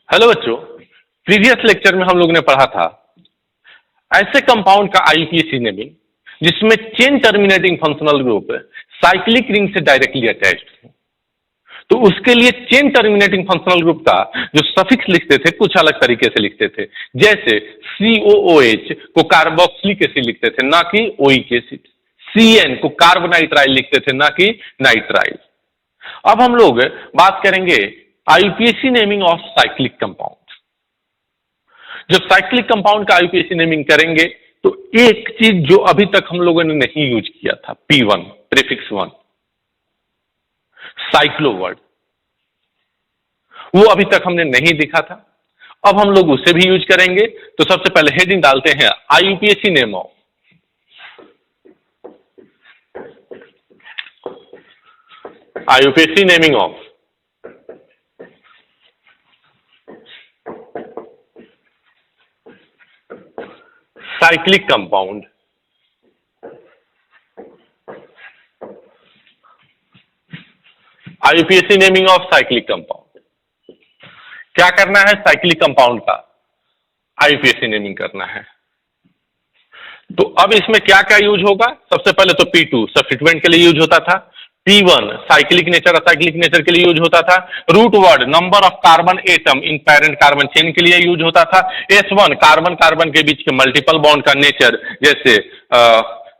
Hello बच्चों, previous lecture में हम लोग ने पढ़ा था ऐसे कंपाउंड का आईयूपीएसी नेमिंग जिसमें chain terminating functional group cyclic ring से डायरेक्टली अटैच्ड हो। तो उसके लिए चेन टर्मिनेटिंग फंक्शनल ग्रुप का जो सफिक्स लिखते थे कुछ अलग तरीके से लिखते थे, जैसे COOH को कार्बोक्सिलिक एसिड लिखते थे, ना कि ओइक एसिड। CN को कार्बोनाइट्राइल लिखते थे, ना कि नाइट्राइल। अब हम लोग बात करेंगे IUPAC naming of cyclic compound. जब साइक्लिक कंपाउंड का आईयूपीएसी नेमिंग करेंगे तो एक चीज जो अभी तक हम लोगों ने नहीं यूज किया था, P1 प्रीफिक्स 1 साइक्लो वर्ड, वो अभी तक हमने नहीं दिखा था। अब हम लोग उसे भी यूज करेंगे। तो सबसे पहले हेडिंग डालते हैं IUPAC name of IUPAC naming of cyclic compound. IUPAC naming of cyclic compound क्या करना है? साइक्लिक कंपाउंड का आईयूपीएसी नेमिंग करना है। तो अब इसमें क्या क्या यूज होगा? सबसे पहले तो P2 सब्स्टिट्यूएंट के लिए यूज होता था, P1 cyclic nature acyclic nature के लिए यूज होता था, root word number of carbon atom in parent carbon chain के लिए यूज होता था, S1 कार्बन कार्बन के बीच के मल्टीपल बॉन्ड का नेचर, जैसे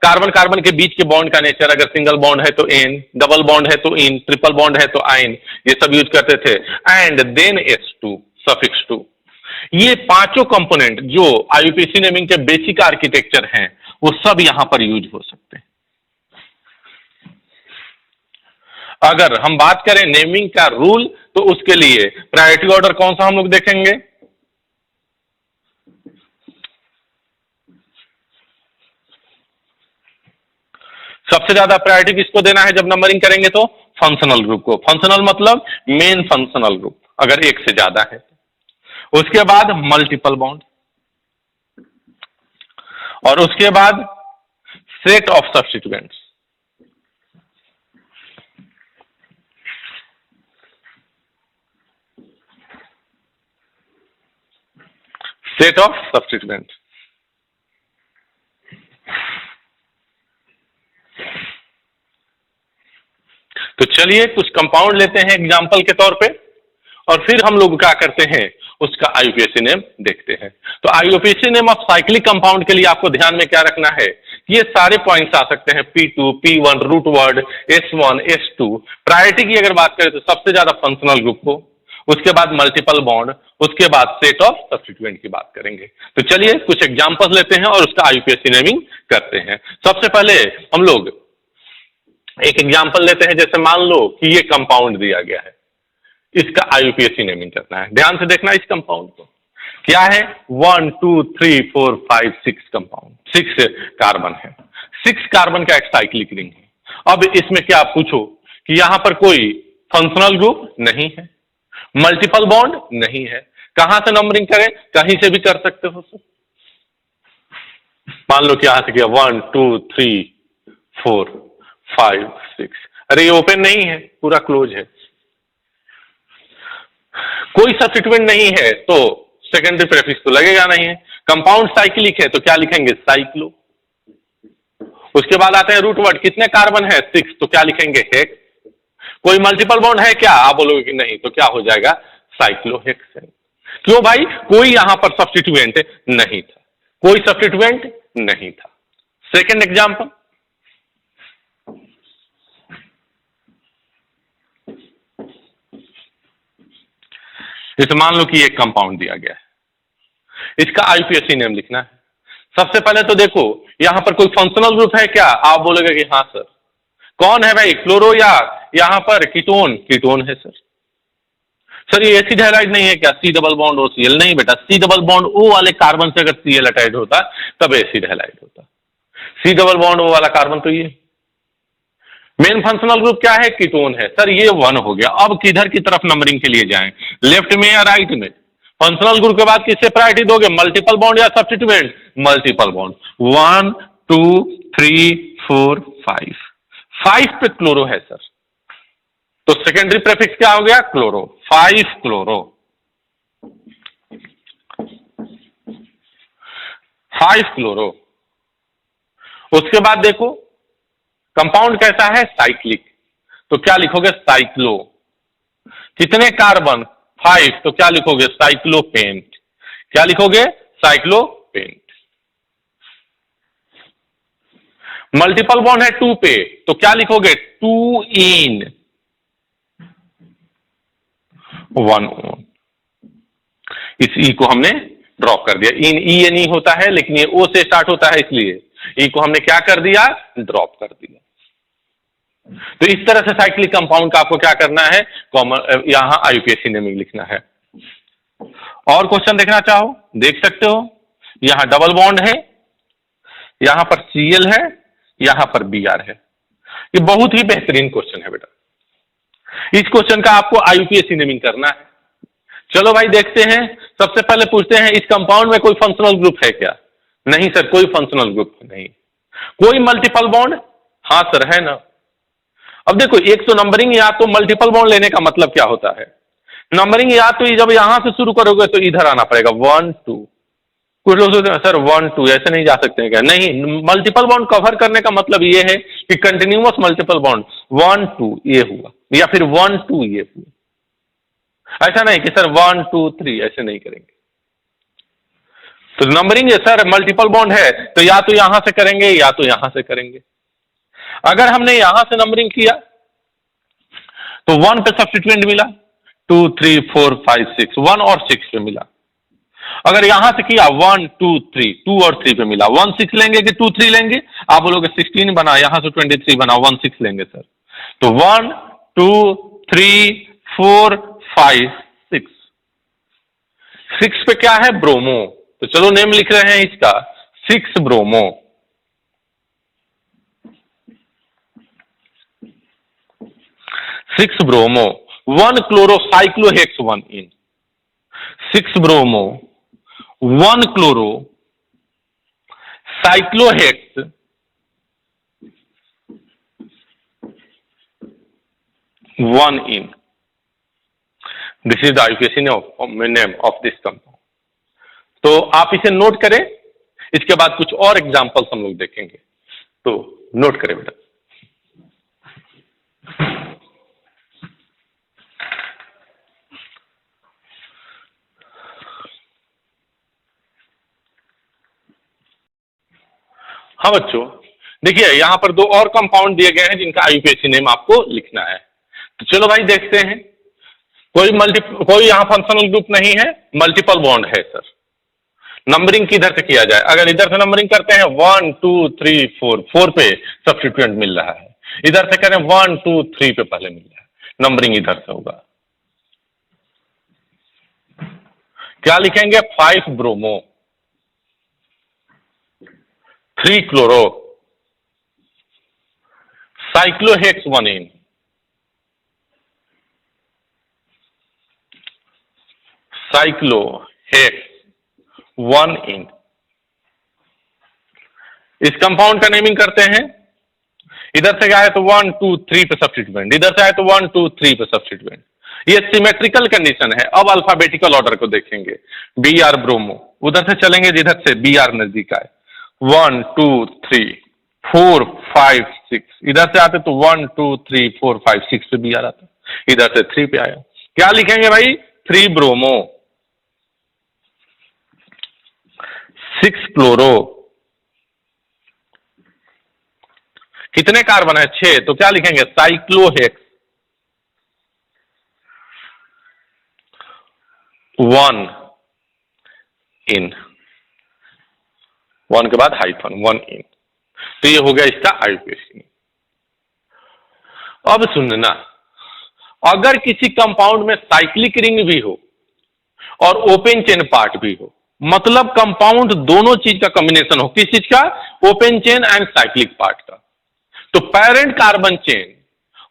कार्बन कार्बन के बीच के बॉन्ड का नेचर, अगर सिंगल बॉन्ड है तो N, डबल बॉन्ड है तो इन, ट्रिपल बॉन्ड है तो आइन, ये सब यूज करते थे। And then S2 suffix 2। ये पांचों कंपोनेंट जो आईयूपीएसी नेमिंग के बेसिक आर्किटेक्चर हैं वो सब यहां पर यूज हो सकते हैं। अगर हम बात करें नेमिंग का रूल तो उसके लिए प्रायोरिटी ऑर्डर कौन सा हम लोग देखेंगे? सबसे ज्यादा प्रायोरिटी किसको देना है जब नंबरिंग करेंगे? तो फंक्शनल ग्रुप को। फंक्शनल मतलब मेन फंक्शनल ग्रुप, अगर एक से ज्यादा है। उसके बाद मल्टीपल बॉन्ड, और उसके बाद set of substituents. Set of substituent. तो चलिए कुछ कंपाउंड लेते हैं एग्जांपल के तौर पे, और फिर हम लोग क्या करते हैं उसका आईयूपीएसी नेम देखते हैं। तो IUPAC name of cyclic compound के लिए आपको ध्यान में क्या रखना है? ये सारे पॉइंट्स आ सकते हैं, P2, P1, root word, S1, S2। Priority की अगर बात करें तो सबसे ज्यादा फंक्शनल ग्रुप को, उसके बाद मल्टीपल बॉन्ड, उसके बाद सेट ऑफ सब्स्टिट्यूएंट की बात करेंगे। तो चलिए कुछ एग्जांपल्स लेते हैं और उसका आईयूपीएसी नेमिंग करते हैं। सबसे पहले हम लोग एक एग्जांपल लेते हैं, जैसे मान लो कि ये कंपाउंड दिया गया है, इसका आईयूपीएसी नेमिंग करना है। ध्यान से देखना इस कंपाउंड को, क्या है? 1 2 3 4 5 6 कंपाउंड, 6 कार्बन है, 6 कार्बन का एक साइक्लिक रिंग है। अब इसमें क्या पूछो कि यहां पर कोई फंक्शनल ग्रुप नहीं है, मल्टीपल बॉन्ड नहीं है, कहां से नंबरिंग करें? कहीं से भी कर सकते हो सर। मान लो कि यहां से किया 1 2 3 4 5 6, अरे ये ओपन नहीं है, पूरा क्लोज है। कोई सब्स्टिट्यूएंट नहीं है तो सेकेंडरी प्रीफिक्स तो लगेगा नहीं है। कंपाउंड साइक्लिक है तो क्या लिखेंगे? साइक्लो। उसके बाद आते हैं रूट वर्ड, कितने कार्बन है? 6, तो क्या लिखेंगे? हेक्स। कोई मल्टीपल बॉन्ड है क्या? आप बोलोगे कि नहीं, तो क्या हो जाएगा? साइक्लोहेक्सेन। क्यों भाई? कोई यहां पर सब्स्टिट्यूएंट नहीं था, कोई सब्स्टिट्यूएंट नहीं था। सेकेंड एग्जांपल, जैसे मान लो कि एक कंपाउंड दिया गया है, इसका आईयूपीएसी नेम लिखना है। सबसे पहले तो देखो यहां पर कोई फंक्शनल ग्रुप है क्या? आप बोलोगे कि हाँ सर। कौन है भाई? क्लोरो या यहां पर कीटोन? कीटोन है सर। सर ये एसिड हैलाइड नहीं है क्या? C double bond OCl? नहीं बेटा, C डबल बॉन्ड O वाले कार्बन से अगर Cl अटैच होता तब एसिड हैलाइड होता। C डबल बॉन्ड O वाला कार्बन तो ये मेन फंक्शनल ग्रुप क्या है? कीटोन है सर। ये 1 हो गया। अब किधर की तरफ नंबरिंग के लिए जाएं? लेफ्ट में या राइट में? फंक्शनल ग्रुप के बाद किससे प्रायोरिटी दोगे? मल्टीपल बॉन्ड या सब्स्टिट्यूएंट? Multiple bond. 1 2 3 4 5, 5 पे क्लोरो है सर, तो सेकेंडरी प्रीफिक्स क्या हो गया? क्लोरो। 5 क्लोरो। 5 क्लोरो। उसके बाद देखो कंपाउंड कैसा है, साइक्लिक, तो क्या लिखोगे, साइक्लो। कितने कार्बन, 5, तो क्या लिखोगे, साइक्लोपेंट। क्या लिखोगे, साइक्लोपेंट। मल्टीपल बॉन्ड है 2 पे, तो क्या लिखोगे, 2 इन 1 ऑन। इस ई को हमने ड्रॉप कर दिया। इन ई एन ई होता है लेकिन ये ओ से स्टार्ट होता है, इसलिए ई को हमने क्या कर दिया, ड्रॉप कर दिया। तो इस तरह से साइक्लिक कंपाउंड का आपको क्या करना है, कॉमन यहां आईयूपीएसी नेमिंग लिखना है। और क्वेश्चन देखना चाहो देख सकते हो। यहां डबल बॉन्ड है, यहां पर सीएल है, यहां पर बीआर है। ये बहुत ही बेहतरीन क्वेश्चन है बेटा। इस क्वेश्चन का आपको आईयूपीएसी नेमिंग करना है। चलो भाई देखते हैं। सबसे पहले पूछते हैं, इस कंपाउंड में कोई फंक्शनल ग्रुप है क्या? नहीं सर, कोई फंक्शनल ग्रुप नहीं। कोई मल्टीपल बॉन्ड? हाँ सर है ना। अब देखो एक तो नंबरिंग, या तो मल्टीपल बॉन्ड लेने का मतलब क्या होता है, नंबरिंग या तो जब यहां से शुरू करोगे तो इधर आना पड़ेगा 1 2। कुछ लोग सोचते हैं सर 1 2 ऐसे नहीं जा सकते हैं क्या? नहीं, मल्टीपल बॉन्ड कवर करने का मतलब ये है कि कंटिन्यूअस मल्टीपल बॉन्ड 1 2 ये हुआ, या फिर 1 2 ये हुआ। ऐसा नहीं कि सर 1 2 3 ऐसे नहीं करेंगे। तो नंबरिंग है सर, मल्टीपल बॉन्ड है तो या तो यहां से करेंगे या तो यहां से करेंगे। अगर हमने यहां से नंबरिंग किया तो 1 पे सब्स्टिट्यूएंट मिला, 2 3 4 5 6, 1 और 6 पे मिला। अगर यहां से किया 1 2 3, 2 और 3 पे मिला। 1 6 लेंगे कि 2 3 लेंगे? आप बोलोगे 16 बना, यहां से 23 बना, 1 6 लेंगे सर। तो 1 2 3 4 5 6, 6 पे क्या है, ब्रोमो। तो चलो नेम लिख रहे हैं इसका 6 bromo. 6 bromo 1 क्लोरोसाइक्लोहेक्स 1 in. 6 bromo 1 chloro साइक्लोहेक्स 1 in. This is the IUPAC name of this compound. तो आप इसे नोट करें, इसके बाद कुछ और एग्जांपल्स हम लोग देखेंगे, तो नोट करें बेटा। हाँ बच्चों देखिए, यहां पर 2 और कंपाउंड दिए गए हैं जिनका आईयूपीएसी नेम आपको लिखना है। तो चलो भाई देखते हैं। कोई यहां फंक्शनल ग्रुप नहीं है, मल्टीपल बॉन्ड है सर। नंबरिंग किधर से किया जाए? अगर इधर से नंबरिंग करते हैं 1 2 3 4, 4 पे सब्स्टिट्यूएंट मिल रहा है। इधर से करें 1 2 3 पे पहले मिल रहा है, नंबरिंग इधर से होगा। क्या लिखेंगे, 5 ब्रोमो 3 क्लोरो साइक्लोहेक्स 1 इन। साइक्लोहेक्स 1 इन। इस कंपाउंड का नेमिंग करते हैं। इधर से आए तो 1 2 3 पे सब्स्टिट्यूएंट, इधर से आए तो 1 2 3 पे सब्स्टिट्यूएंट। ये सिमेट्रिकल कंडीशन है। अब अल्फाबेटिकल ऑर्डर को देखेंगे। बी आर ब्रोमो, उधर से चलेंगे जिधर से बी आर नजदीक आए, 1 2 3 4 5 6। इधर से आते तो 1 2 3 4 5 6 पे बी आर आता, इधर से 3 पे आया। क्या लिखेंगे भाई, 3 ब्रोमो 6 क्लोरो। कितने कार्बन है, 6, तो क्या लिखेंगे, साइक्लोहेक्स 1 इन। 1 के बाद हाइफन 1 इन। तो ये हो गया इसका आईयूपीएसी। अब सुनना, अगर किसी कंपाउंड में साइक्लिक रिंग भी हो और ओपन चेन पार्ट भी हो, मतलब कंपाउंड दोनों चीज का कॉम्बिनेशन हो। किस चीज का, open chain and cyclic part का, तो पेरेंट कार्बन चेन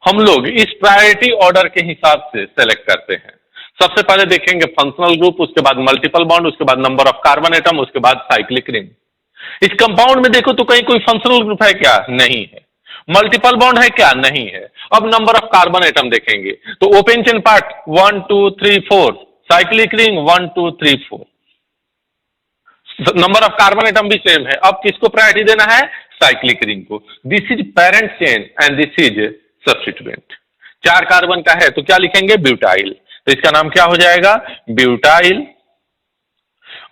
हम लोग इस प्रायोरिटी ऑर्डर के हिसाब से सेलेक्ट करते हैं। सबसे पहले देखेंगे फंक्शनल ग्रुप, उसके बाद मल्टीपल बॉन्ड, उसके बाद नंबर ऑफ कार्बन एटम, उसके बाद साइक्लिक रिंग। इस कंपाउंड में देखो तो कहीं कोई फंक्शनल ग्रुप है क्या? नहीं है। मल्टीपल बॉन्ड है क्या? नहीं है। अब नंबर ऑफ कार्बन एटम देखेंगे तो open chain part 1 2 3 4, cyclic ring 1 2 3 4। Number of carbon atom भी सेम है। अब किसको प्रायोरिटी देना है? साइक्लिक रिंग को। This is parent chain and this is substituent. 4 carbon का है तो क्या लिखेंगे? ब्यूटाइल। तो इसका नाम क्या हो जाएगा? ब्यूटाइल।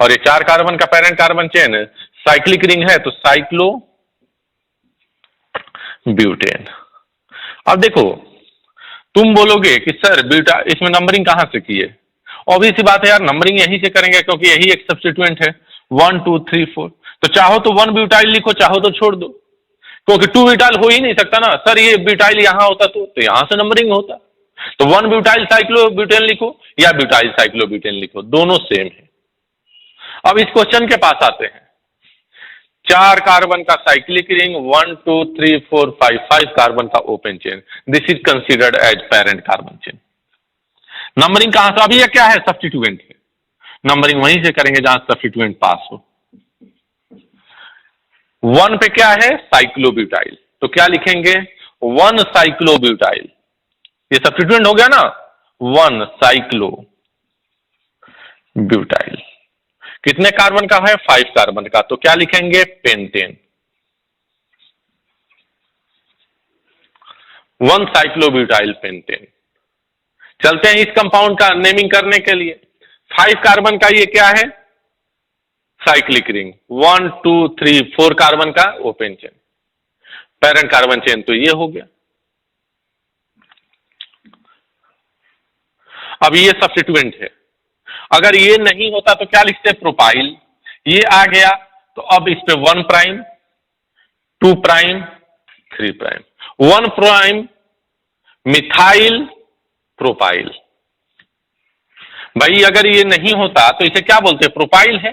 और ये 4 कार्बन का parent carbon chain cyclic ring है तो साइक्लो ब्यूटेन। अब देखो, तुम बोलोगे कि सर ब्यूटा इसमें नंबरिंग कहां से की है? ऑब्वियस सी बात है यार, नंबरिंग यहीं से करेंगे क्योंकि यही एक सब्स्टिट्यूएंट है। 1 2 3 4। तो चाहो तो 1 ब्यूटाइल लिखो, चाहो तो छोड़ दो, क्योंकि 2 ब्यूटाइल हो ही नहीं सकता ना। सर ये ब्यूटाइल यहां होता तो यहां से नंबरिंग होता। तो 1 ब्यूटाइल साइक्लो ब्यूटेन लिखो या ब्यूटाइल साइक्लो ब्यूटेन लिखो, दोनों सेम है। अब इस क्वेश्चन के पास आते हैं। 4 कार्बन का साइक्लिक रिंग, 1 2 3 4 5 5 कार्बन का open chain. This is considered as parent carbon chain. Numbering कहां से? अभी ये क्या है? सब्स्टिट्यूएंट है। नंबरिंग वहीं से करेंगे जहां सब्स्टिट्यूएंट पास हो। 1 पे क्या है? साइक्लोब्यूटाइल। तो क्या लिखेंगे? 1 साइक्लोब्यूटाइल। ये सब्स्टिट्यूएंट हो गया ना, 1 साइक्लो ब्यूटाइल। कितने कार्बन का है? 5 कार्बन का। तो क्या लिखेंगे? पेंटेन। 1 साइक्लोब्यूटाइल पेंटेन। चलते हैं इस कंपाउंड का नेमिंग करने के लिए। 5 कार्बन का ये क्या है? Cyclic ring. 1 2 3 4 कार्बन का open chain, parent carbon chain. तो ये हो गया। अब ये सब्स्टिट्यूएंट है। अगर ये नहीं होता तो क्या लिखते? प्रोपाइल। ये आ गया तो अब इस पे 1 prime 2 prime 3 prime 1 prime methyl propyl. भाई अगर ये नहीं होता तो इसे क्या बोलते? प्रोपाइल है।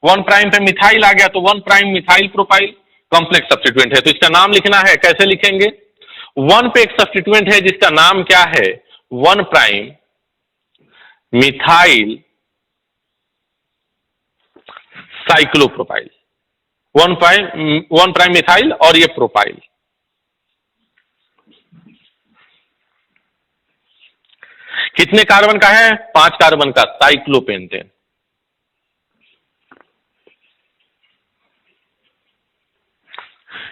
1 प्राइम पे मिथाइल आ गया तो 1 prime methyl propyl, complex substituent है। तो इसका नाम लिखना है, कैसे लिखेंगे? 1 पे एक सब्स्टिट्यूएंट है जिसका नाम क्या है? 1 prime methyl cyclopropyl. 1 prime methyl और ये प्रोपाइल। कितने कार्बन का है? 5 कार्बन का साइक्लोपेंटेन।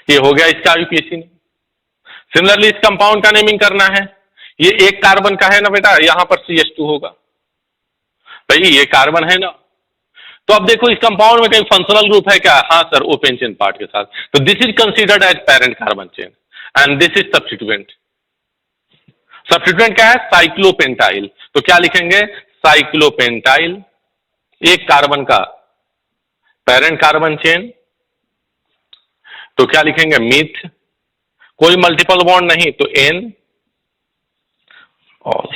ये हो गया इसका यूपीएससी ने। सिमिलरली इस कंपाउंड का नेमिंग करना है। ये 1 कार्बन का है ना बेटा, यहां पर CH2 होगा। भाई ये कार्बन है ना। तो अब देखो इस कंपाउंड में कहीं फंक्शनल ग्रुप है क्या? हाँ सर, ओपन चेन पार्ट के साथ। तो this is considered as parent carbon chain and this is substituent. Substituent क्या है? साइक्लोपेंटाइल। तो क्या लिखेंगे? साइक्लोपेंटाइल। 1 कार्बन का पेरेंट कार्बन चेन। तो क्या लिखेंगे? मिथ। कोई मल्टीपल बॉन्ड नहीं तो N ऑल।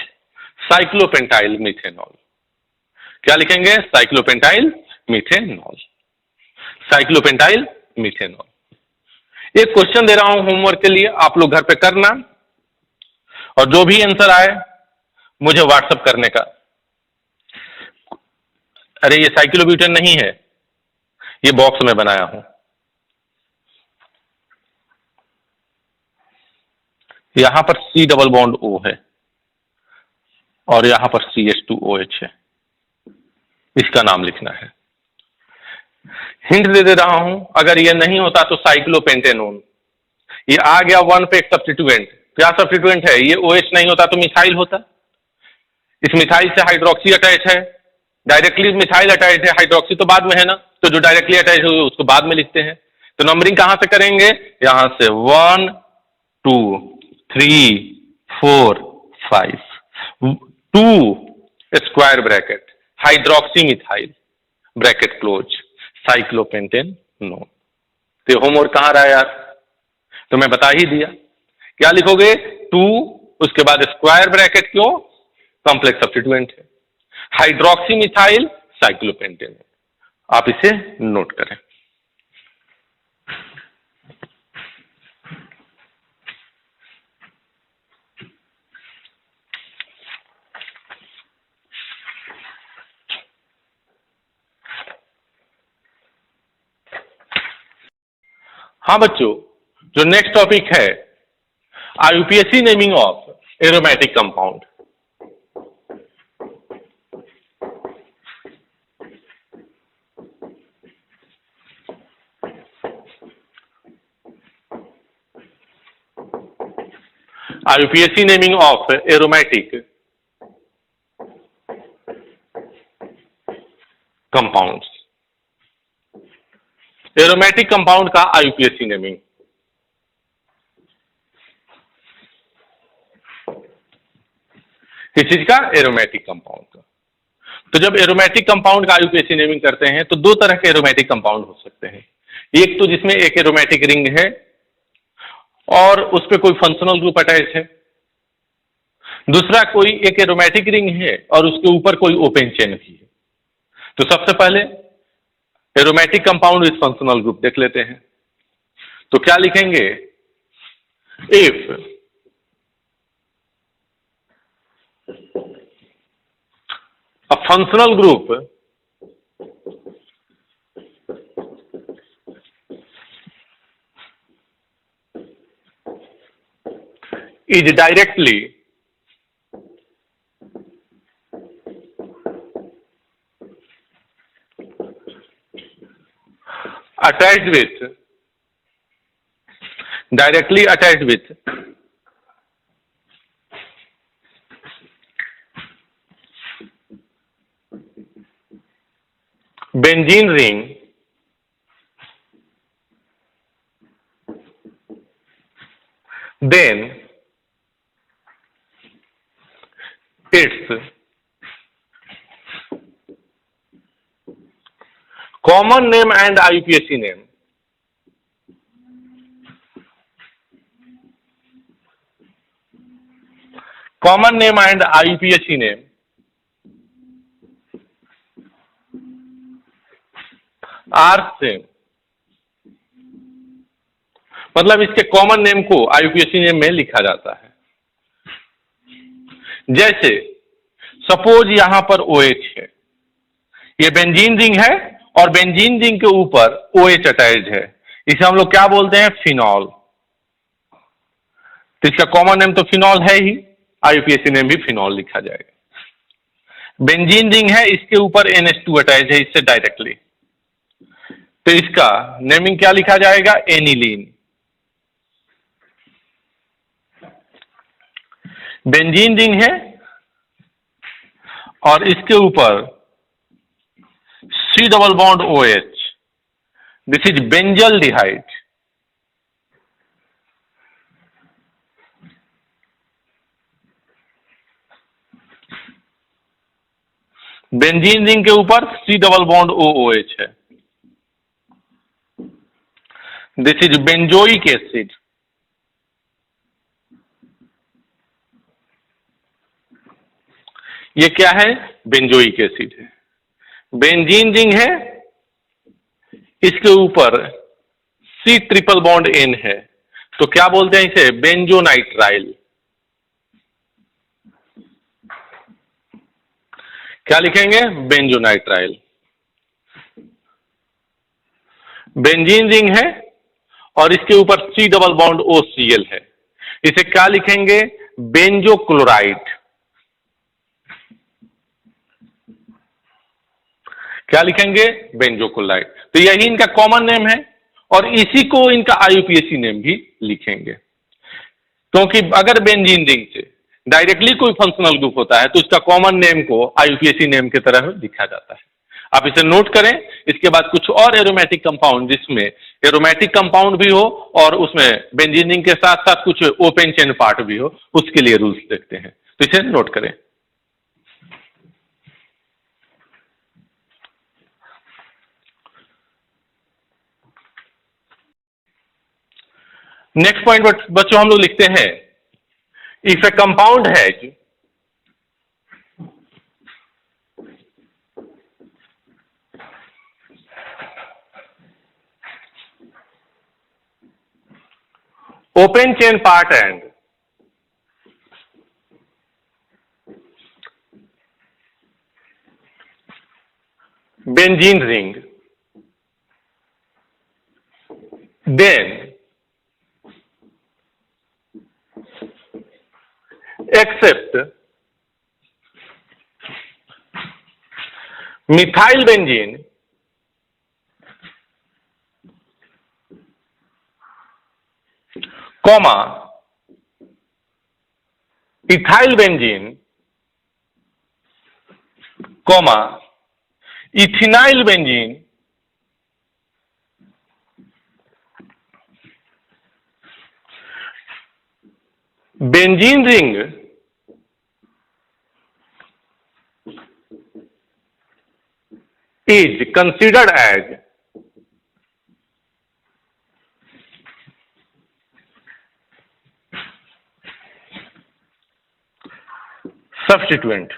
साइक्लोपेंटाइल मिथेनॉल। क्या लिखेंगे? साइक्लोपेंटाइल मिथेनॉल। साइक्लोपेंटाइल मिथेनॉल। एक क्वेश्चन दे रहा हूं होमवर्क के लिए, आप लोग घर पे करना, और जो भी आंसर आए मुझे व्हाट्सएप करने का। अरे ये साइक्लोब्यूटेन नहीं है, ये बॉक्स में बनाया हूं। यहां पर C डबल बॉन्ड O है और यहां पर CH2OH है। इसका नाम लिखना है। हिंट दे रहा हूं, अगर ये नहीं होता तो साइक्लोपेंटेनोन। ये आ गया 1 पे एक सब्स्टिट्यूएंट। क्या सब्स्टिट्यूएंट है? ये OH नहीं होता तो मिथाइल होता। इस मिथाइल से हाइड्रोक्सी अटैच है, डायरेक्टली मिथाइल अटैच है, हाइड्रोक्सी तो बाद में है ना। तो जो डायरेक्टली अटैच हो उसको बाद में लिखते हैं। तो नंबरिंग कहां से करेंगे? यहां से 1 2 3 4 5 2 square bracket hydroxy methyl bracket close cyclopentane no. तो होमवर्क कहां रहा यार? तो मैं बता ही दिया। क्या लिखोगे? 2 उसके बाद स्क्वायर ब्रैकेट, क्यों? कॉम्प्लेक्स सब्स्टिट्यूएंट है। Hydroxy methyl cyclopentane. आप इसे नोट करें। हाँ बच्चों, जो नेक्स्ट टॉपिक है IUPAC naming of aromatic compound. IUPAC naming of aromatic compounds. Aromatic compound का IUPAC नेमिंग। किस चीज का? एरोमेटिक कंपाउंड का। तो जब एरोमेटिक कंपाउंड का IUPAC नेमिंग करते हैं तो दो तरह के एरोमेटिक कंपाउंड हो सकते हैं। एक तो जिसमें एक एरोमेटिक रिंग है और उस पर कोई फंक्शनल ग्रुप अटैच है। दूसरा कोई एक एरोमेटिक रिंग है और उसके ऊपर कोई ओपन चेन भी है। तो सबसे पहले aromatic compound with functional group देख लेते हैं। तो क्या लिखेंगे? If a functional group is directly attached with benzene ring then its common name and IUPAC name are same. मतलब इसके कॉमन नेम को IUPAC नेम में लिखा जाता है। जैसे सपोज यहां पर OH है, ये बेंजीन रिंग है और बेंजीन रिंग के ऊपर OH अटैच है, इसे हम लोग क्या बोलते हैं? फिनॉल। तो इसका कॉमन नेम तो फिनॉल है ही, IUPAC नेम भी फिनॉल लिखा जाएगा। बेंजीन रिंग है, इसके ऊपर NH2 अटैच है इससे डायरेक्टली, तो इसका नेमिंग क्या लिखा जाएगा? एनिलीन। बेंजीन रिंग है और इसके ऊपर C double bond OH, this is benzaldehyde. Benzene ring के ऊपर C डबल बॉन्ड OOH है, दिस इज बेंजोइक एसिड। ये क्या है? बेंजोइक एसिड है। बेंजीन रिंग है, इसके ऊपर C ट्रिपल बॉन्ड N है, तो क्या बोलते हैं इसे? बेंजोनाइट्राइल। क्या लिखेंगे? बेंजोनाइट्राइल। बेंजीन रिंग है और इसके ऊपर C डबल बॉन्ड OCl है, इसे क्या लिखेंगे? बेंजोक्लोराइड। क्या लिखेंगे? बेंजोक्लोराइड। तो यही इनका कॉमन नेम है और इसी को इनका IUPAC नेम भी लिखेंगे, क्योंकि अगर बेंजीन रिंग से डायरेक्टली कोई फंक्शनल ग्रुप होता है तो उसका कॉमन नेम को IUPAC नेम की तरह लिखा जाता है। आप इसे नोट करें। इसके बाद कुछ और एरोमेटिक कंपाउंड जिसमें एरोमेटिक कंपाउंड भी हो और उसमें बेंजीन रिंग के साथ साथ कुछ ओपन चेन पार्ट भी हो, उसके लिए रूल्स देखते हैं, तो इसे नोट करें। नेक्स्ट पॉइंट बच्चों हम लोग लिखते हैं, if A compound has open chain part and benzene ring, then except methyl benzene comma ethyl benzene comma ethynyl benzene benzene ring is considered as substituent।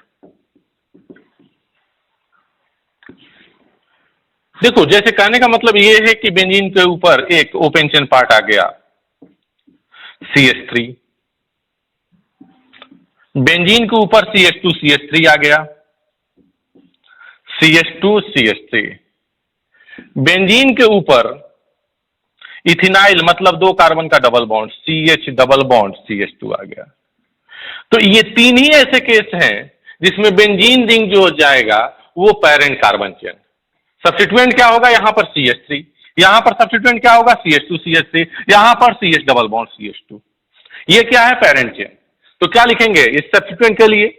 देखो, जैसे कहने का मतलब ये है कि बेंजीन के ऊपर एक ओपन चेन पार्ट आ गया CH3, बेंजीन के ऊपर CH2 CH3 आ गया, CH2 CH3, बेंजीन के ऊपर इथिनाइल मतलब 2 कार्बन का double bond CH double bond CH2 आ गया। तो ये 3 ही ऐसे केस हैं जिसमें बेंजीन रिंग जो हो जाएगा वो पैरेंट कार्बन चेन। सब्स्टिट्यूएंट क्या होगा? यहां पर CH3, यहां पर सब्स्टिट्यूएंट क्या होगा? CH2 CH3, यहां पर CH डबल बॉन्ड CH2। ये क्या है? Parent chain. तो क्या लिखेंगे इस सब्स्टिट्यूएंट के लिए?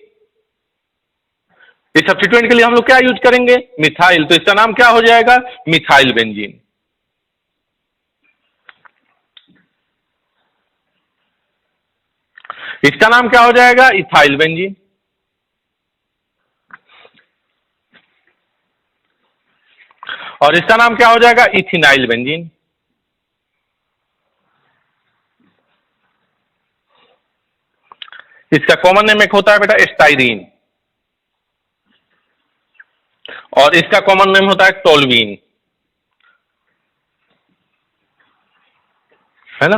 इस सब्स्टिट्यूएंट के लिए हम लोग क्या यूज करेंगे? मिथाइल। तो इसका नाम क्या हो जाएगा? Methyl benzene. इसका नाम क्या हो जाएगा? Ethyl benzene. और इसका नाम क्या हो जाएगा? इथिनाइल बेंजीन। इसका कॉमन नेम एक होता है बेटा स्टाइरीन, और इसका कॉमन नेम होता है टोल्यूइन, है ना?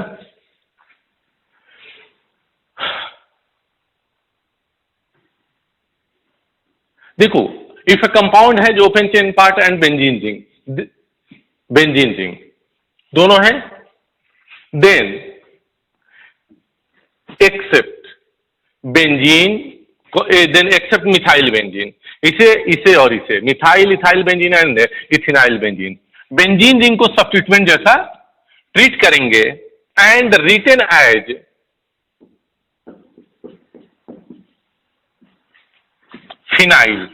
देखो, इफ ए कंपाउंड है जो open chain part and benzene ring दोनों है, then except benzene, then except methyl benzene, इसे और इसे methyl ethyl benzene and ethynyl benzene, benzene ring को सब्स्टिट्यूएंट जैसा ट्रीट करेंगे एंड रिटन एज फिनाइल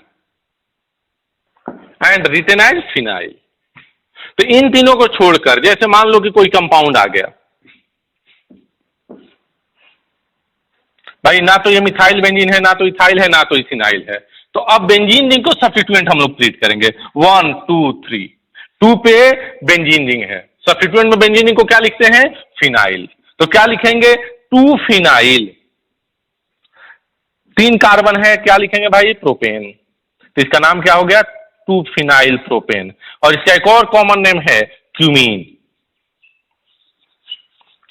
तो इन तीनों को छोड़कर, जैसे मान लो कि कोई कंपाउंड आ गया भाई, ना तो ये मिथाइल बेंजीन है, ना तो इथाइल है, ना तो इथिनाइल है, तो अब बेंजीन रिंग को सब्स्टिट्यूएंट हम लोग ट्रीट करेंगे 1 2 3। 2 पे बेंजीन रिंग है, सब्स्टिट्यूएंट में बेंजीन रिंग को क्या लिखते हैं? फिनाइल। तो क्या लिखेंगे? 2 फिनाइल। 3 कार्बन है, क्या लिखेंगे भाई? प्रोपेन। तो इसका नाम क्या हो गया? 2 फिनाइल प्रोपेन। और इसका एक और कॉमन नेम है क्यूमीन।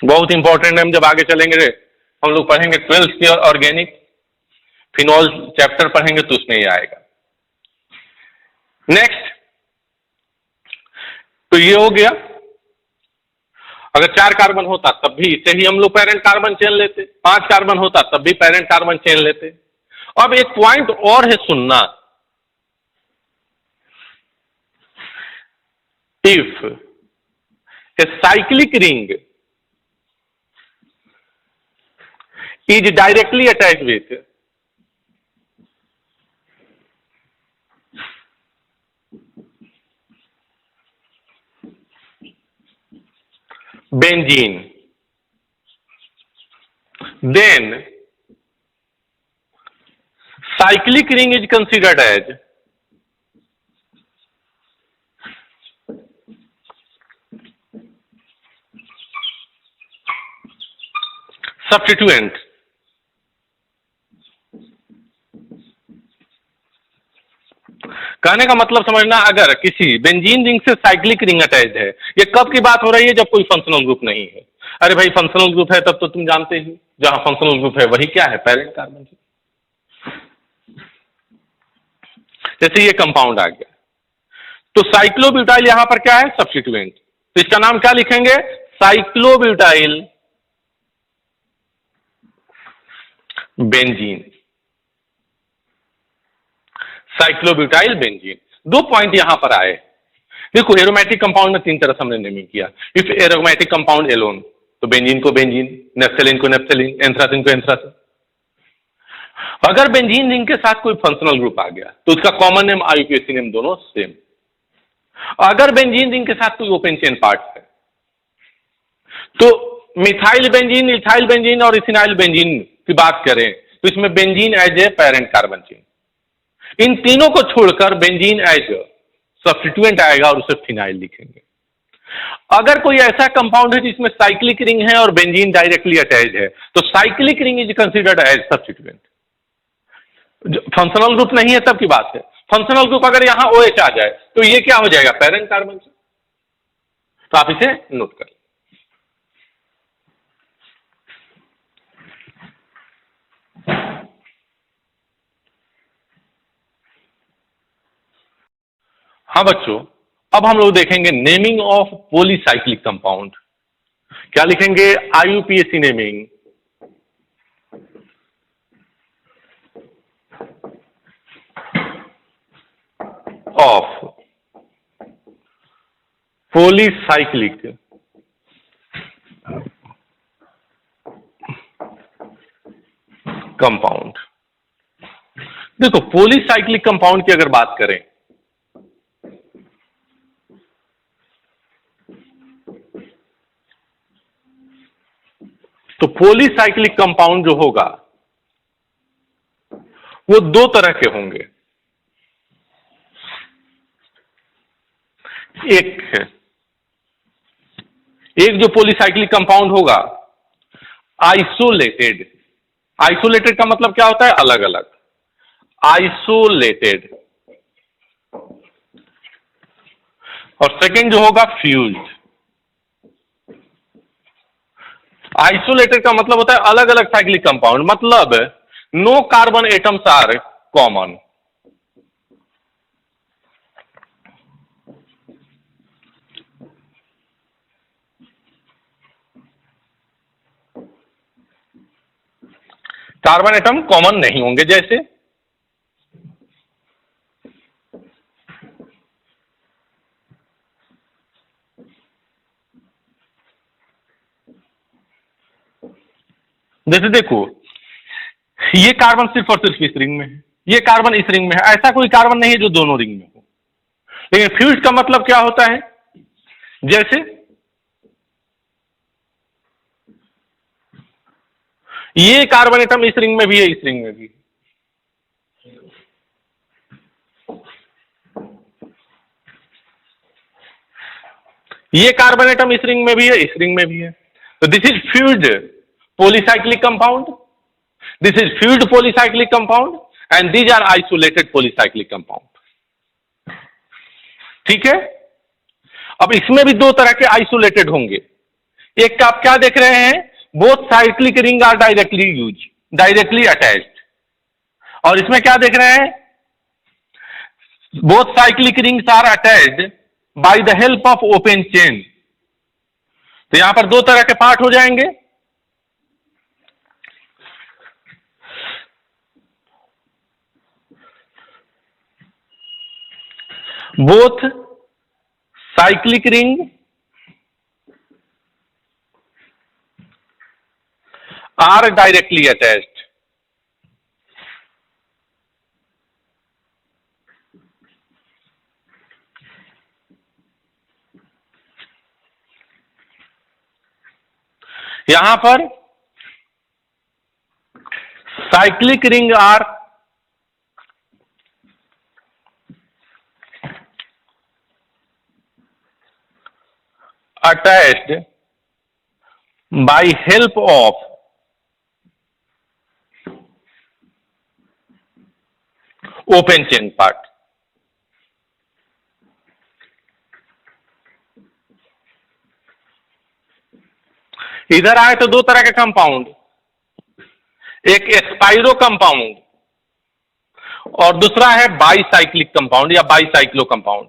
बहुत इंपॉर्टेंट नेम, जब आगे चलेंगे हम लोग पढ़ेंगे 12th की ऑर्गेनिक फिनॉल चैप्टर पढ़ेंगे तो उसमें ये आएगा। नेक्स्ट, तो ये हो गया। अगर 4 कार्बन होता तब भी इसे ही हम लोग पेरेंट कार्बन चेन लेते, 5 कार्बन होता तब भी पेरेंट कार्बन चेन लेते। अब एक पॉइंट और है सुनना, if a cyclic ring is directly attached with benzene, then cyclic ring is considered as substituent। कहने का मतलब समझना, अगर किसी बेंजीन रिंग से साइक्लिक रिंग अटैच है, ये कब की बात हो रही है? जब कोई फंक्शनल ग्रुप नहीं है। अरे भाई फंक्शनल ग्रुप है तब तो तुम जानते ही, जहां फंक्शनल ग्रुप है वही क्या है? Parent carbon. जैसे ये कंपाउंड आ गया, तो साइक्लोब्यूटाइल यहां पर क्या है? सब्स्टिट्यूएंट। तो इसका नाम क्या लिखेंगे? साइक्लोब्यूटाइल बेंजीन। साइक्लोब्यूटाइल बेंजीन। 2 पॉइंट यहां पर आए। देखो, एरोमेटिक कंपाउंड में 3 तरह से हमने नेमिंग किया। इफ एरोमेटिक कंपाउंड एलोन, तो बेंजीन को बेंजीन, नेफ्थेलिन को नेफ्थेलिन, एंथ्रासिन को एंथ्रासिन। अगर बेंजीन रिंग के साथ कोई फंक्शनल ग्रुप आ गया तो उसका कॉमन नेम आईयूपीएसी नेम दोनों सेम। अगर बेंजीन रिंग के साथ कोई ओपन चेन पार्ट है तो मिथाइल बेंजीन, इथाइल बेंजीन और इथिनाइल बेंजीन की बात करें तो इसमें benzene as a parent carbon chain, इन तीनों को छोड़कर बेंजीन एज सब्स्टिट्यूएंट आएगा और उसे फिनाइल लिखेंगे। अगर कोई ऐसा कंपाउंड है जिसमें साइक्लिक रिंग है और बेंजीन डायरेक्टली अटैच है तो cyclic ring is considered as substituent. Functional group नहीं है तब की बात है। फंक्शनल ग्रुप अगर यहां OH आ जाए तो ये क्या हो जाएगा, पेरेंट कार्बन से। तो आप इसे नोट कर। हाँ बच्चों, अब हम लोग देखेंगे नेमिंग ऑफ पॉलीसाइक्लिक कंपाउंड। क्या लिखेंगे, IUPAC naming of polycyclic compound. देखो, पॉलीसाइक्लिक कंपाउंड की अगर बात करें तो पॉलीसाइक्लिक कंपाउंड जो होगा वो दो तरह के होंगे। एक जो पॉलीसाइक्लिक कंपाउंड होगा आइसोलेटेड। आइसोलेटेड का मतलब क्या होता है, अलग अलग, आइसोलेटेड। और सेकंड जो होगा फ्यूज्ड। आइसोलेटेड का मतलब होता है अलग अलग साइक्लिक कंपाउंड, मतलब no carbon atoms are common. Carbon atom common नहीं होंगे। जैसे देखो, ये कार्बन सिर्फ और सिर्फ इस रिंग में है, ये कार्बन इस रिंग में है। ऐसा कोई कार्बन नहीं है जो दोनों रिंग में हो। लेकिन फ्यूज का मतलब क्या होता है, जैसे ये कार्बन एटम इस रिंग में भी है, इस रिंग में भी है। ये कार्बन एटम इस रिंग में भी है, इस रिंग में भी है। तो this is fused polycyclic compound, this is fused polycyclic compound and these are isolated polycyclic compound। ठीक है, अब इसमें भी दो तरह के आइसोलेटेड होंगे। एक का आप क्या देख रहे हैं, both cyclic ring are directly attached. और इसमें क्या देख रहे हैं, both cyclic rings are attached by the help of open chain. तो यहां पर दो तरह के पार्ट हो जाएंगे। Both cyclic ring are directly attached। यहां पर cyclic ring are attached by help of open chain part। इधर आए तो दो तरह के कंपाउंड, एक स्पाइरो कंपाउंड और दूसरा है बाईसाइक्लिक कंपाउंड या बाईसाइक्लो कंपाउंड।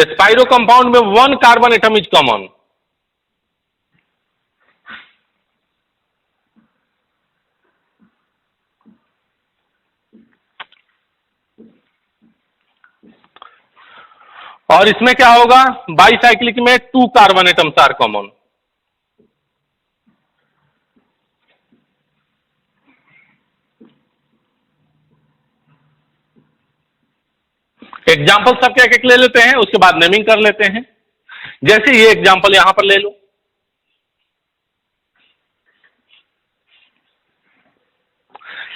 स्पाइरो कंपाउंड में one carbon atom is common. और इसमें क्या होगा, बाईसाइक्लिक में two carbon atoms are common. Example सब क्या क्या ले लेते हैं, उसके बाद नेमिंग कर लेते हैं। जैसे ये एग्जाम्पल यहां पर ले लो,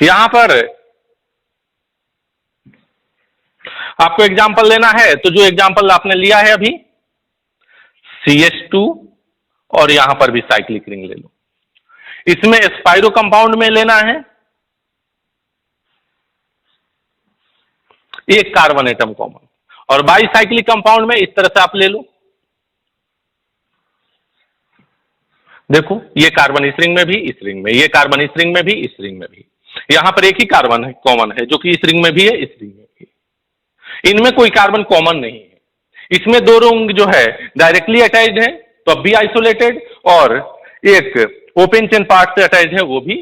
यहां पर आपको एग्जाम्पल लेना है, तो जो एग्जाम्पल आपने लिया है अभी CH2, और यहां पर भी साइक्लिक रिंग ले लो। इसमें स्पाइरो कंपाउंड में लेना है एक कार्बन एटम कॉमन, और बाईसाइक्लिक कंपाउंड में इस तरह से आप ले लो। देखो ये कार्बन इस रिंग में भी, इस रिंग में, ये कार्बन इस रिंग में भी, इस रिंग में भी, यहां पर एक ही कार्बन है कॉमन है जो कि इस रिंग में भी है, इस रिंग में भी। इनमें कोई कार्बन कॉमन नहीं है। इसमें दो रिंग जो है डायरेक्टली अटैच्ड है तो अब भी आइसोलेटेड, और एक ओपन चेन पार्ट से अटैच है वो भी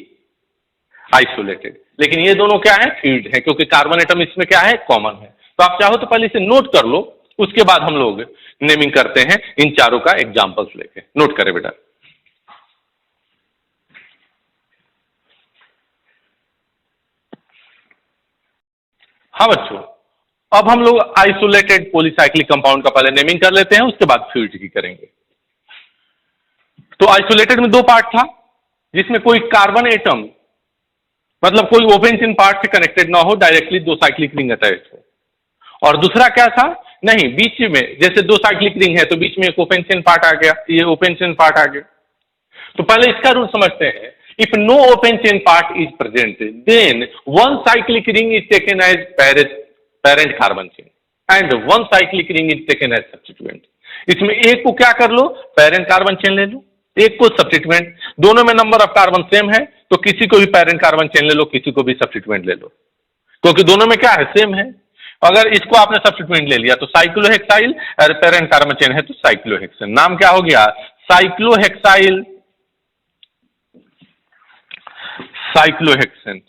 आइसोलेटेड। लेकिन ये दोनों क्या है, फील्ड है, क्योंकि कार्बन एटम इसमें क्या है, कॉमन है। तो आप चाहो तो पहले इसे नोट कर लो, उसके बाद हम लोग नेमिंग करते हैं इन चारों का एग्जाम्पल्स लेके। नोट करें बेटा। हाँ बच्चों, अब हम लोग आइसोलेटेड पॉलीसाइक्लिक कंपाउंड का पहले नेमिंग कर लेते हैं, उसके बाद फील्ड की करेंगे। तो आइसोलेटेड में दो पार्ट था, जिसमें कोई कार्बन एटम मतलब कोई ओपन चेन पार्ट से कनेक्टेड ना हो, डायरेक्टली दो साइक्लिक रिंग अटैच हो। और दूसरा क्या था, नहीं बीच में, जैसे दो साइक्लिक रिंग है तो बीच में एक ओपन चेन पार्ट आ गया, ये ओपन चेन पार्ट आ गया। तो पहले इसका रूल समझते हैं। If no open chain part is present then one cyclic ring is taken as parent carbon chain and one cyclic ring is taken as substituent. इसमें एक को क्या कर लो, पेरेंट कार्बन चेन ले लो, एक को सब्स्टिट्यूएंट। दोनों में नंबर ऑफ कार्बन सेम है तो किसी को भी पेरेंट कार्बन चेन ले लो, किसी को भी सब्स्टिट्यूएंट ले लो, क्योंकि दोनों में क्या है, सेम है। अगर इसको आपने सब्स्टिट्यूएंट ले लिया तो साइक्लोहेक्साइल, और पेरेंट कार्बन चेन है तो साइक्लोहेक्सेन। नाम क्या हो गया, साइक्लोहेक्साइल, साइक्लोहेक्सेन,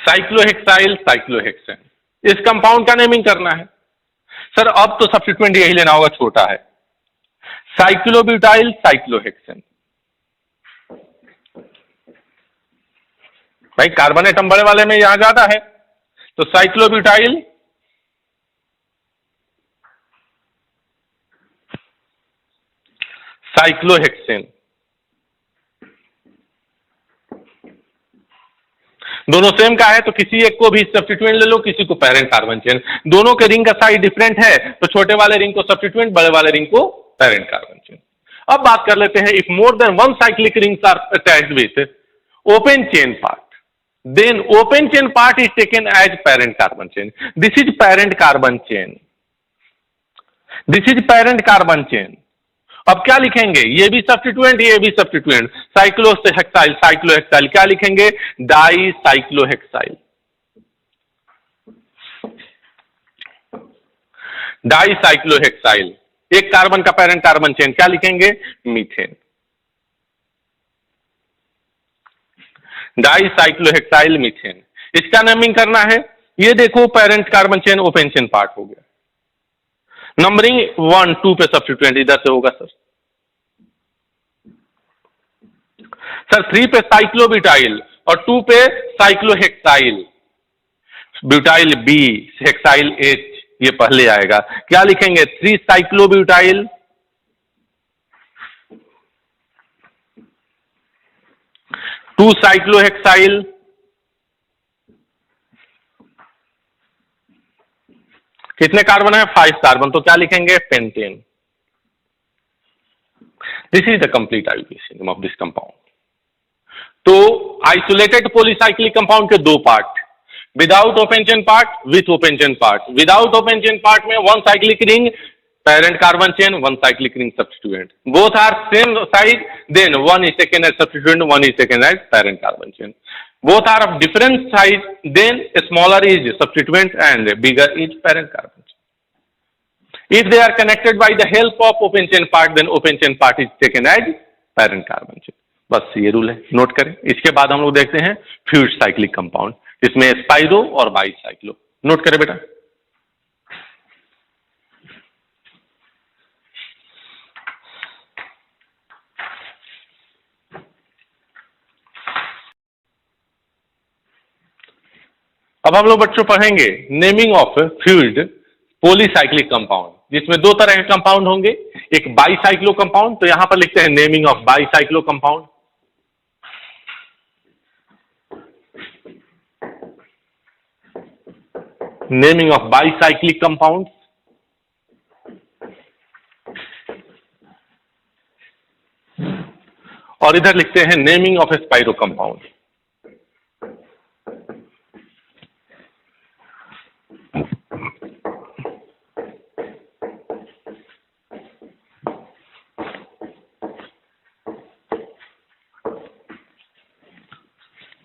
साइक्लोहेक्साइल, साइक्लोहेक्सेन। इस कंपाउंड का नेमिंग करना है। सर अब तो सब्स्टिट्यूएंट यही लेना होगा, छोटा है, साइक्लोब्यूटाइल, साइक्लोहेक्सेन। भाई कार्बन एटम बड़े वाले में यहां ज्यादा है, तो साइक्लोब्यूटाइल, साइक्लोहेक्सेन। दोनों सेम का है तो किसी एक को भी सब्स्टिट्यूएंट ले लो, किसी को पेरेंट कार्बन चेन। दोनों के रिंग का साइज डिफरेंट है तो छोटे वाले रिंग को सब्स्टिट्यूएंट, बड़े वाले रिंग को पेरेंट कार्बन चेन। अब बात कर लेते हैं, if more than one cyclic rings are attached with open chain part then open chain part is taken as parent carbon chain. This is parent carbon chain, this is parent carbon chain. अब क्या लिखेंगे, ये भी substituent, ये भी substituent, cyclohexyl, cyclohexyl. क्या लिखेंगे, die cyclohexyl, die cyclohexyl. एक कार्बन का पेरेंट कार्बन चेन क्या लिखेंगे, मीथेन, डाई साइक्लोहेक्साइल मीथेन। इसका नेमिंग करना है। ये देखो parent carbon chain open chain part हो गया, नंबरिंग 1 2 पे सब्स्टिट्यूएंट इधर से होगा सर। सर 3 पे साइक्लोब्यूटाइल और 2 पे cyclohexyl, butyl B, hexyl H, ये पहले आएगा। क्या लिखेंगे, 3 साइक्लोब्यूटाइल, 2 साइक्लोहेक्साइल, कितने कार्बन है, 5 कार्बन, तो क्या लिखेंगे, pentane. This is the complete isolation of this compound. तो आइसोलेटेड पॉलीसाइक्लिक कंपाउंड के दो part, without open chain part, with open chain part. Without open chain part में one cyclic ring parent carbon chain, one cyclic ring substituent. Both are same size, then one is taken as substituent, one is taken as parent carbon chain. Both are of different size, then smaller is substituent and bigger is parent carbon chain. If they are connected by the help of open chain part, then open chain part is taken as parent carbon chain. बस ये rule है, note करें। इसके बाद हम लोग देखते हैं फ्यूज्ड साइक्लिक कंपाउंड, इसमें स्पाइरो और बाईसाइक्लो। नोट करें बेटा। अब हम लोग बच्चों पढ़ेंगे naming of fuelled polycyclic compound, जिसमें दो तरह के कंपाउंड होंगे, एक बाईसाइक्लो कंपाउंड, तो यहां पर लिखते हैं naming of bicyclo compound. Naming of bicyclic compound, और इधर लिखते हैं naming of spiro compound.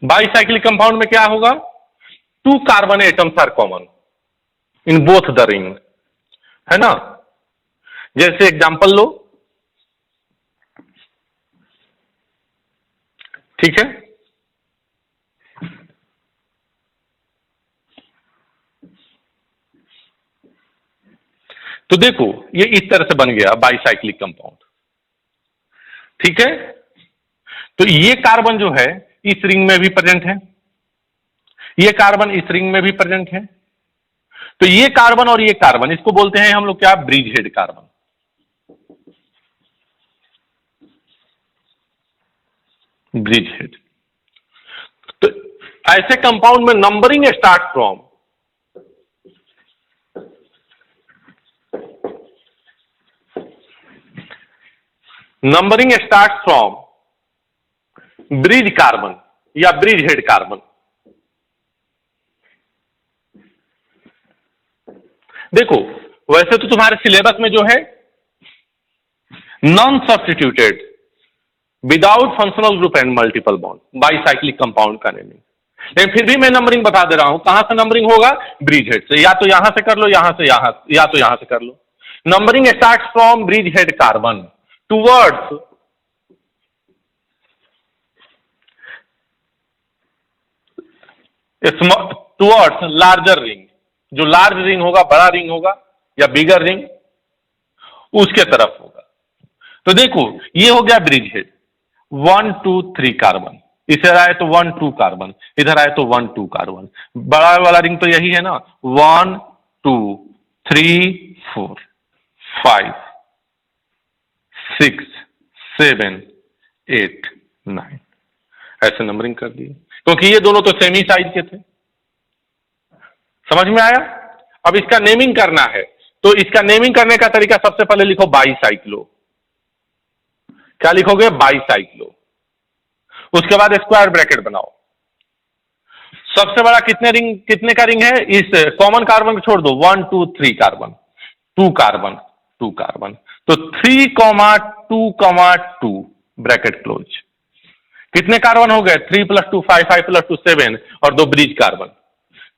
Bicyclic compound में क्या होगा? 2 carbon atoms are common in both the ring, है ना। जैसे एग्जांपल लो, ठीक है। तो देखो ये इस तरह से बन गया बाईसाइक्लिक कंपाउंड, ठीक है। तो ये कार्बन जो है इस रिंग में भी प्रेजेंट है, ये कार्बन इस रिंग में भी प्रेजेंट है। तो ये कार्बन और ये कार्बन, इसको बोलते हैं हम लोग क्या? Bridge head carbon. Bridge head. तो ऐसे कंपाउंड में numbering start from bridge carbon या ब्रिज हेड कार्बन। देखो वैसे तो तुम्हारे सिलेबस में जो है non substituted without functional group and multiple bond bicyclic compound का नेमिंग, लेकिन फिर भी मैं नंबरिंग बता दे रहा हूं। कहां से नंबरिंग होगा? ब्रिज हेड से। या तो यहां से कर लो, यहां से यहां, या तो यहां से कर लो। Numbering start from bridge head carbon towards larger ring. जो लार्ज रिंग होगा, बड़ा रिंग होगा या बिगर रिंग, उसके तरफ होगा। तो देखो ये हो गया ब्रिज हेड, 1 2 3 कार्बन, इधर आए तो 1 2 कार्बन, इधर आए तो 1 2 कार्बन। बड़ा वाला रिंग तो यही है ना, 1 2 3 4 5 6 7 8 9, ऐसे नंबरिंग कर दिए, क्योंकि ये दोनों तो सेम ही साइज के थे। समझ में आया? अब इसका नेमिंग करना है, तो इसका नेमिंग करने का तरीका सबसे पहले लिखो बाईसाइक्लो। क्या लिखोगे? बाईसाइक्लो। उसके बाद स्क्वायर ब्रैकेट बनाओ। सबसे बड़ा कितने का रिंग है? इस कॉमन कार्बन को छोड़ दो, 1 2 3 कार्बन, 2 कार्बन 2 कार्बन, तो 3 2 2 ब्रैकेट क्लोज। कितने कार्बन हो गए? 3 + 2 5 5 + 2 7 और 2 ब्रिज कार्बन,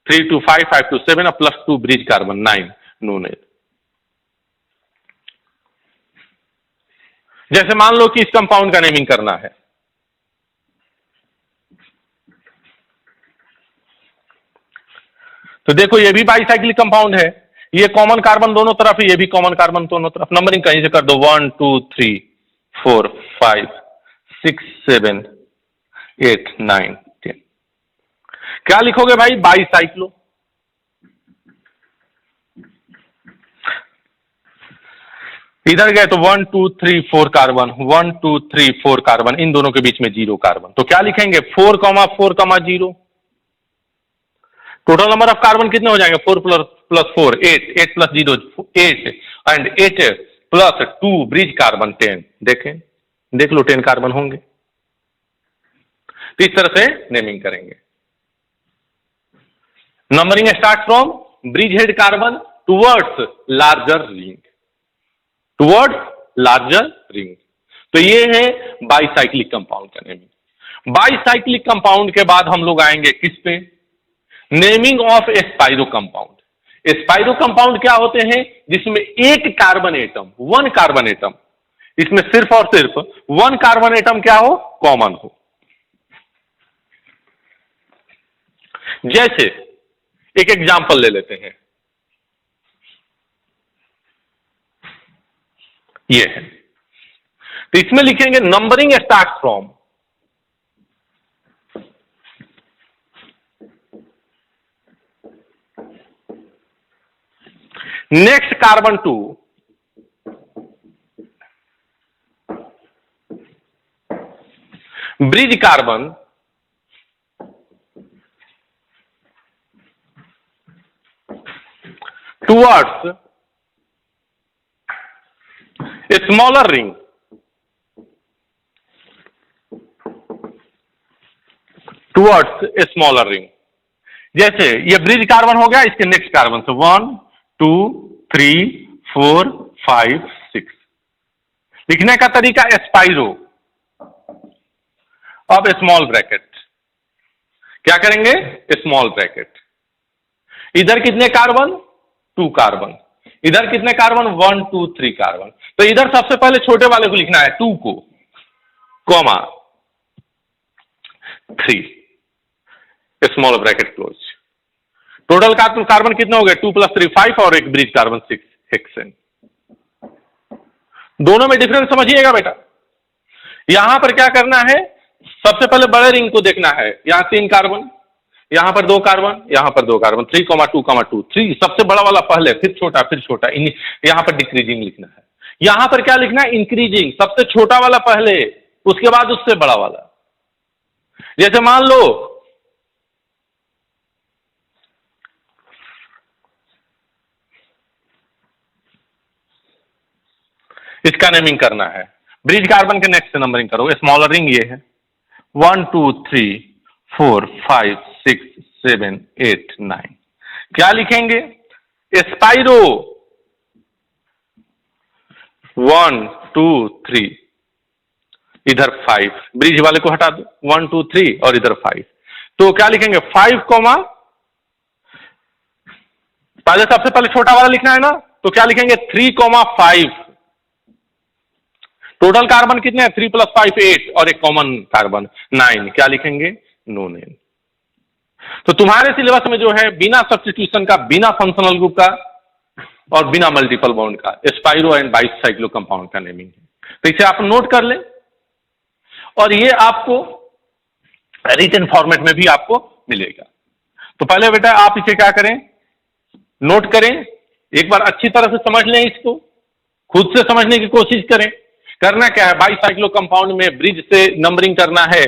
3 2 5 5 2 7 और +2 ब्रिज कार्बन 9 नोन एज। जैसे मान लो कि इस कंपाउंड का नेमिंग करना है, तो देखो ये भी बाईसाइक्लिक कंपाउंड है, ये कॉमन कार्बन दोनों तरफ है, ये भी कॉमन कार्बन दोनों तरफ। नंबरिंग कहीं से कर दो, 1 2 3 4 5 6 7 8 9 10। क्या लिखोगे भाई? बाईसाइक्लो। इधर गए तो 1 2 3 4 कार्बन, 1 2 3 4 कार्बन, इन दोनों के बीच में 0 कार्बन, तो क्या लिखेंगे? 4 4 0। टोटल नंबर ऑफ कार्बन कितने हो जाएंगे? 4 + 4 8, 8 + 0 8 एंड 8 + 2 ब्रिज कार्बन 10। देख लो 10 कार्बन होंगे। तो इस तरह से नेमिंग करेंगे। Numbering start from bridge head carbon towards larger ring, तो ये है बाईसाइक्लिक कंपाउंड का नेमिंग। बाईसाइक्लिक कंपाउंड के बाद हम लोग आएंगे किस पे? Naming of spiro compound. Spiro compound क्या होते हैं? जिसमें एक कार्बन एटम, 1 कार्बन एटम, इसमें सिर्फ और सिर्फ 1 कार्बन एटम क्या हो? कॉमन हो। जैसे एक एग्जांपल ले लेते हैं, ये है, तो इसमें लिखेंगे numbering start from next carbon 2, bridge carbon towards a smaller ring, towards a smaller ring. जैसे ये ब्रिज कार्बन हो गया, इसके नेक्स्ट कार्बन से 1 2 3 4 5 6। लिखने का तरीका एस्पाइरो, अब स्मॉल ब्रैकेट, क्या करेंगे स्मॉल ब्रैकेट। इधर कितने कार्बन 2 कार्बन, इधर कितने कार्बन 1 2 3 कार्बन। तो इधर सबसे पहले छोटे वाले को लिखना है 2 को, comma 3, small bracket close. Total carbon कितने हो गए 2 + 3 5 और एक ब्रिज कार्बन 6 हेक्सेन। दोनों में डिफरेंस समझिएगा बेटा। यहां पर क्या करना है, सबसे पहले बड़े रिंग को देखना है। यहां 3 कार्बन, यहां पर 2 कार्बन, यहां पर 2 कार्बन, 3, 2, 2, 3 सबसे बड़ा वाला पहले, फिर छोटा, फिर छोटा। यहां पर डिक्रीजिंग लिखना है। यहां पर क्या लिखना है इंक्रीजिंग, सबसे छोटा वाला पहले, उसके बाद उससे बड़ा वाला। जैसे मान लो इसका नेमिंग करना है, ब्रिज कार्बन के नेक्स्ट से नंबरिंग करोगे। स्मॉलर रिंग ये है 1 2 3 4 5 6 7 8 9। क्या लिखेंगे स्पाइरो 1 2 3, इधर 5, ब्रिज वाले को हटा दो 1 2 3 और इधर 5। तो क्या लिखेंगे 5 कॉमा, पहले सबसे पहले छोटा वाला लिखना है ना, तो क्या लिखेंगे 3 5। टोटल कार्बन कितने हैं 3 + 5 8 और एक कॉमन कार्बन 9। क्या लिखेंगे नो नेम। तो तुम्हारे सिलेबस में जो है बिना सब्स्टिट्यूशन का, बिना फंक्शनल ग्रुप का और बिना मल्टीपल बॉन्ड का स्पाइरो एंड बाइसाइक्लो कंपाउंड का नेमिंग है। तो इसे आप नोट कर लें और ये आपको रिटन फॉर्मेट में भी आपको मिलेगा। तो पहले बेटा आप इसे क्या करें, नोट करें, एक बार अच्छी तरह से समझ लें, इसको खुद से समझने की कोशिश करें। करना क्या है, बाइसाइक्लो कंपाउंड में ब्रिज से नंबरिंग करना है,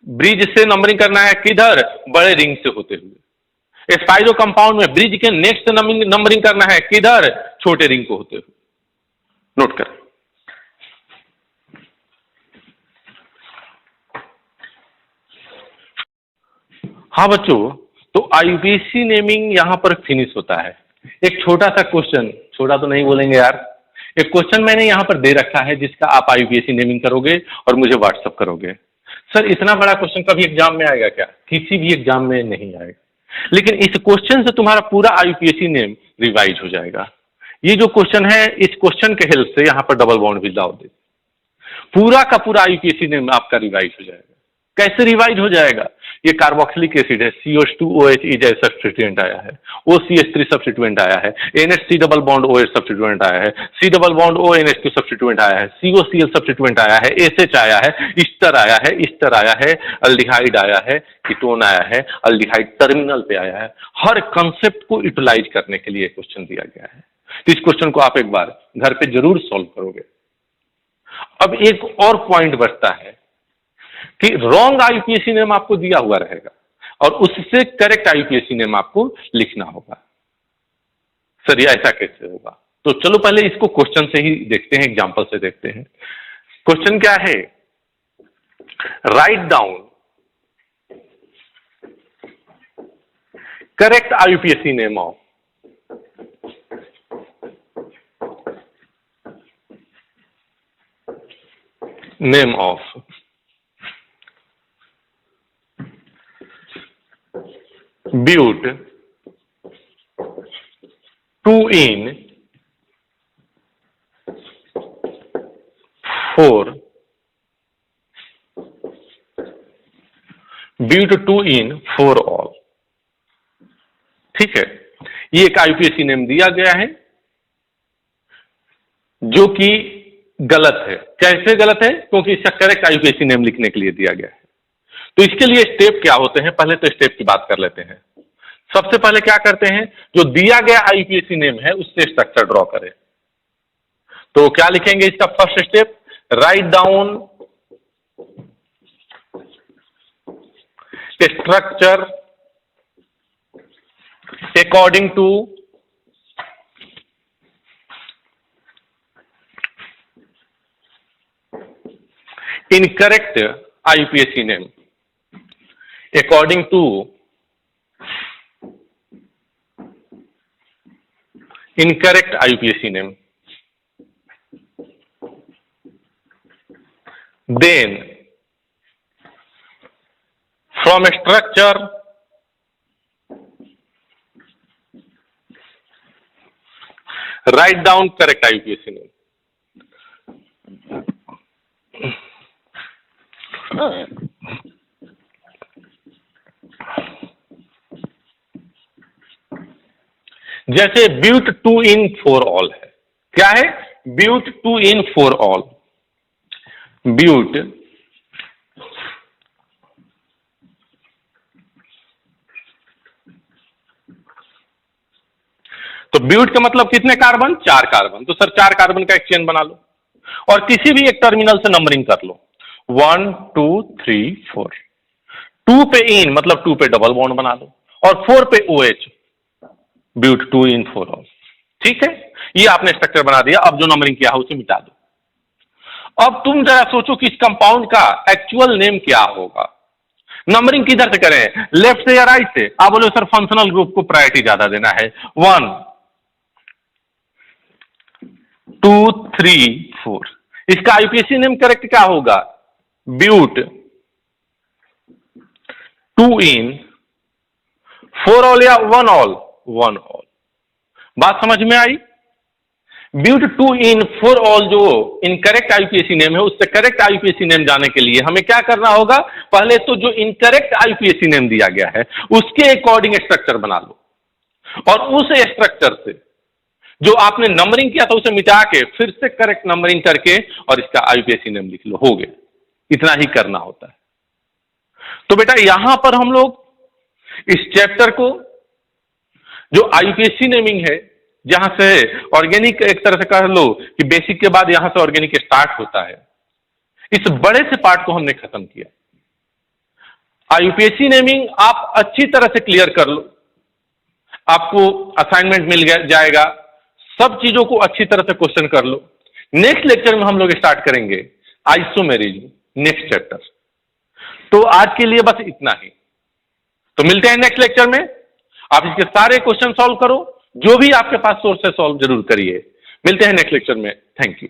ब्रिज से नंबरिंग करना है किधर, बड़े रिंग से होते हुए। स्पाइरो कंपाउंड में ब्रिज के नेक्स्ट नंबरिंग करना है किधर, छोटे रिंग को होते हुए। नोट कर। हाँ बच्चों, तो आईयूपीएसी नेमिंग यहां पर फिनिश होता है। एक छोटा सा क्वेश्चन, छोटा तो नहीं बोलेंगे यार, एक क्वेश्चन मैंने यहां पर दे रखा है जिसका आप आईयूपीएसी नेमिंग करोगे और मुझे व्हाट्सअप करोगे। सर इतना बड़ा क्वेश्चन कभी एग्जाम में आएगा क्या? किसी भी एग्जाम में नहीं आएगा, लेकिन इस क्वेश्चन से तुम्हारा पूरा आईयूपीएसी नेम रिवाइज हो जाएगा। ये जो क्वेश्चन है, इस क्वेश्चन के हेल्प से यहां पर डबल बॉन्ड भी डाल दे, पूरा का पूरा आईयूपीएसी नेम आपका रिवाइज हो जाएगा। कैसे रिवाइज हो जाएगा? ये कार्बोक्सिलिक एसिड है, CH2OH इज सब्स्टिट्यूएंट आया है, OCH3 सब्स्टिट्यूएंट आया है, NH3 double bond OH substituent आया है, C double bond ONH2 substituent आया है, COCl सब्स्टिट्यूएंट आया है, SH आया है, ईस्टर आया है, ईस्टर आया है, अल्डिहाइड आया है, कीटोन आया है, अल्डिहाइड टर्मिनल पे आया है। हर कंसेप्ट को यूटिलाइज करने के लिए क्वेश्चन दिया गया है। तो इस क्वेश्चन को आप एक बार घर पे जरूर सॉल्व करोगे। अब एक और पॉइंट बचता है कि रॉन्ग आईयूपीएसी नेम आपको दिया हुआ रहेगा और उससे करेक्ट आईयूपीएसी नेम आपको लिखना होगा। सर ये ऐसा कैसे होगा? तो चलो पहले इसको क्वेश्चन से ही देखते हैं, एग्जांपल से देखते हैं। क्वेश्चन क्या है, write down correct IUPAC name of but 2-in 4 but 2-in 4 ol. ठीक है, ये एक आईयूपीएसी नेम दिया गया है जो कि गलत है। कैसे गलत है? क्योंकि इसका करेक्ट आईयूपीएसी नेम लिखने के लिए दिया गया है। तो इसके लिए स्टेप क्या होते हैं, पहले तो स्टेप की बात कर लेते हैं। सबसे पहले क्या करते हैं, जो दिया गया आईयूपीएसी नेम है उससे स्ट्रक्चर ड्रॉ करें। तो क्या लिखेंगे इसका first step, write down structure according to incorrect IUPAC name, according to incorrect IUPAC name. Then from a structure write down correct IUPAC name. जैसे ब्यूट 2 in 4 all है, क्या है, ब्यूट 2 in 4 all, ब्यूट तो ब्यूट का मतलब कितने कार्बन, 4 कार्बन। तो सर 4 कार्बन का एक चेन बना लो और किसी भी एक टर्मिनल से नंबरिंग कर लो, 1 2 3 4। 2 पे इन मतलब 2 पे डबल बॉन्ड बना लो और 4 पे OH, ब्यूट 2 in 4 all। ठीक है, ये आपने स्ट्रक्चर बना दिया। अब जो नंबरिंग किया है उसे मिटा दो। अब तुम जरा सोचो कि इस कंपाउंड का एक्चुअल नेम क्या होगा। नंबरिंग किधर से करें, लेफ्ट से या राइट से? आप बोले सर फंक्शनल ग्रुप को प्रायोरिटी ज्यादा देना है। 1 2 3 4, इसका आईयूपीएसी नेम करेक्ट क्या होगा, ब्यूट 2 in 4 all या 1 all, 1 all। बात समझ में आई? ब्यूट 2 in 4 all जो इनकरेक्ट आईयूपीएसी नेम है, उससे करेक्ट आईयूपीएसी नेम जाने के लिए हमें क्या करना होगा, पहले तो जो इनकरेक्ट आईयूपीएसी नेम दिया गया है उसके अकॉर्डिंग स्ट्रक्चर बना लो और उस स्ट्रक्चर से जो आपने नंबरिंग किया था उसे मिटा के फिर से करेक्ट नंबरिंग करके और इसका आईयूपीएसी नेम लिख लो, हो गया। इतना ही करना होता है। तो बेटा यहां पर हम लोग इस चैप्टर को, जो आईयूपीएसी नेमिंग है, जहां से ऑर्गेनिक एक तरह से कह लो कि बेसिक के बाद यहां से ऑर्गेनिक स्टार्ट होता है, इस बड़े से पार्ट को हमने खत्म किया। आईयूपीएसी नेमिंग आप अच्छी तरह से क्लियर कर लो, आपको असाइनमेंट मिल जाएगा। सब चीजों को अच्छी तरह से क्वेश्चन कर लो। नेक्स्ट लेक्चर में हम लोग स्टार्ट करेंगे आइसोमेरिज्म, नेक्स्ट चैप्टर। तो आज के लिए बस इतना ही। तो मिलते हैं नेक्स्ट लेक्चर में। आप इसके सारे क्वेश्चन सॉल्व करो, जो भी आपके पास सोर्स है सॉल्व जरूर करिए। मिलते हैं नेक्स्ट लेक्चर में। Thank you.